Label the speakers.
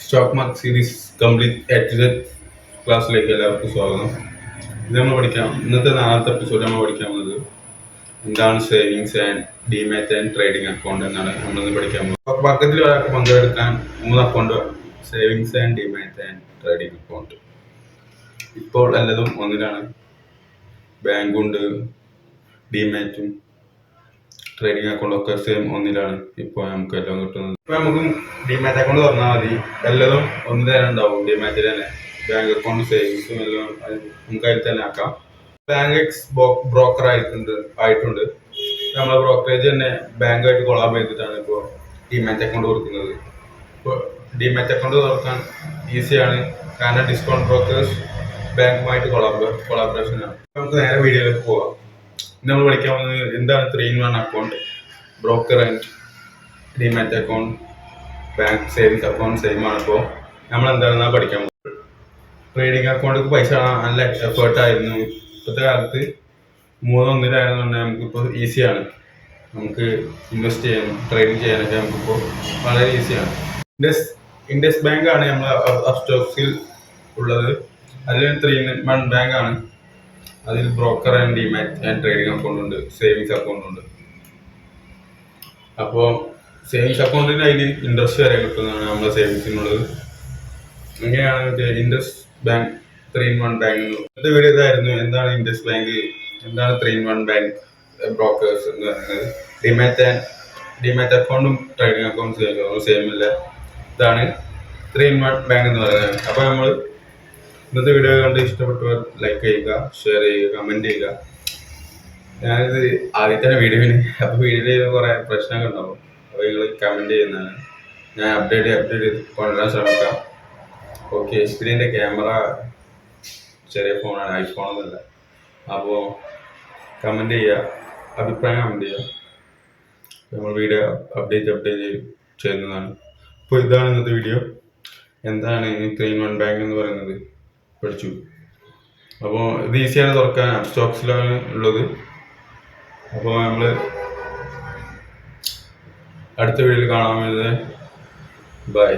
Speaker 1: Stock mark series complete H ക്ലാസ്സിലേക്ക് എല്ലാവർക്കും സ്വാഗതം. ഇത് നമ്മൾ പഠിക്കാം. ഇന്നത്തെ 4ാമത്തെ എപ്പിസോഡ് നമ്മൾ പഠിക്കാൻ പോകുന്നത് എന്താണ് savings and demat and trading account എന്നാണ് നമ്മളിന്ന് പഠിക്കാൻ പോകുന്നത്. സ്റ്റോക്ക് മാർക്കറ്റിൽ ഒരാൾക്ക് പങ്കെടുക്കാൻ 3 അക്കൗണ്ട് വേണം: savings and demat and trading account. ഇപ്പോൾ എല്ലാതും ഒന്നിലാണ്. ബാങ്കുണ്ട്, ഡിമാറ്റും ട്രേഡിംഗ് അക്കൗണ്ടൊക്കെ സെയിം ഒന്നിലാണ് ഇപ്പോൾ നമുക്ക് എല്ലാം കിട്ടുന്നത്. ഇപ്പോൾ നമുക്ക് ഡിമാറ്റ് അക്കൗണ്ട് തുറന്നാൽ മതി, എല്ലാതും ഒന്നിൽ തന്നെ ഉണ്ടാവും. ഡിമാറ്റിൽ തന്നെ ബാങ്ക് അക്കൗണ്ട്, സേവിങ്സും എല്ലാം നമുക്ക് അതിൽ തന്നെ ആക്കാം. ബാങ്ക് എക്സ് ബ്രോക്കർ ആയിട്ടുണ്ട്. നമ്മളെ ബ്രോക്കറേജ് തന്നെ ബാങ്കായിട്ട് കൊളാബ് ചെയ്തിട്ടാണ് ഇപ്പോൾ ഡിമാറ്റ് അക്കൗണ്ട് കൊടുക്കുന്നത്. ഇപ്പോൾ ഡിമാറ്റ് അക്കൗണ്ട് തുറക്കാൻ ഈസിയാണ്, കാരണം ഡിസ്കൗണ്ട് ബ്രോക്കേഴ്സ് ബാങ്കുമായിട്ട് കൊളാബറേഷനാണ്. നമുക്ക് നേരെ വീഡിയോയിലേക്ക് പോകാം. നമ്മൾ പഠിക്കാൻ പോകുന്നത് എന്താണ് 3-in-1 account, broker and demat account, bank savings account same ആണ്. ഇപ്പോൾ നമ്മൾ എന്താണെന്നാണ് പഠിക്കാൻ പോകുന്നത്. ട്രേഡിംഗ് അക്കൗണ്ടിൽ പൈസ നല്ല എഫേർട്ടായിരുന്നു. ഇപ്പോഴത്തെ കാലത്ത് 3-1-1 നമുക്കിപ്പോൾ ഈസിയാണ്. നമുക്ക് ഇൻവെസ്റ്റ് ചെയ്യാനും ട്രേഡിങ് ചെയ്യാനൊക്കെ നമുക്കിപ്പോൾ വളരെ ഈസിയാണ്. ഇൻഡസ് ബാങ്ക് ആണ് നമ്മൾ സ്റ്റോക്സിൽ ഉള്ളത്. അതിൽ 3-in-1 ബാങ്കാണ്. അതിൽ broker and demat and trading account ഉണ്ട്, സേവിങ്സ് അക്കൗണ്ട് ഉണ്ട്. അപ്പോൾ സേവിങ്സ് അക്കൗണ്ടിന് അതിൽ ഇൻട്രസ്റ്റ് വരെ കിട്ടുന്നതാണ് നമ്മുടെ സേവിങ്സിനുള്ളത്. അങ്ങനെയാണ് ഇൻഡസ് ബാങ്ക് 3-in-1 ബാങ്ക്. ഇന്നത്തെ വീഡിയോ ഇതായിരുന്നു. എന്താണ് ഇൻഡസ് ബാങ്ക്, എന്താണ് 3-in-1 ബാങ്ക് ബ്രോക്കേഴ്സ് എന്ന് പറയുന്നത്. ഡിമാറ്റ് അക്കൗണ്ടും ട്രേഡിംഗ് അക്കൗണ്ടും സെയിം ഇല്ല. ഇതാണ് 3-in-1 ബാങ്ക് എന്ന് പറയുന്നത്. അപ്പോൾ നമ്മൾ ഇന്നത്തെ വീഡിയോ കണ്ട് ഇഷ്ടപ്പെട്ടവർ ലൈക്ക് ചെയ്യുക, ഷെയർ ചെയ്യുക, കമൻറ്റ് ചെയ്യുക. ഞാനിത് ആദ്യത്തെ വീഡിയോന്, അപ്പോൾ വീഡിയോയിൽ കുറേ പ്രശ്നങ്ങൾ ഉണ്ടാവും. അപ്പോൾ നിങ്ങൾ കമൻറ്റ് ചെയ്യുന്നതാണ്. ഞാൻ അപ്ഡേറ്റ് ചെയ്ത് കൊണ്ടുവരാൻ ശ്രമിക്കാം. ഓക്കെ. ഇതിൻ്റെ ക്യാമറ ചെറിയ ഫോണാണ്, ഐഫോണൊന്നുമല്ല. അപ്പോൾ കമൻറ്റ് ചെയ്യുക, അഭിപ്രായം കമൻറ്റ് ചെയ്യുക. നമ്മൾ വീഡിയോ അപ്ഡേറ്റ് ചെയ്യുന്നതാണ്. അപ്പോൾ ഇതാണ് ഇന്നത്തെ വീഡിയോ. എന്താണ് 3-in-1 ബാങ്ക് എന്ന് പറയുന്നത് പഠിച്ചു. അപ്പോൾ ഇത് ഈസിയാണ് തുറക്കാൻ, സ്റ്റോക്സിലാണ് ഉള്ളത്. അപ്പോൾ നമ്മൾ അടുത്ത വീഡിയോയിൽ കാണാൻ വരുന്നത്. ബൈ.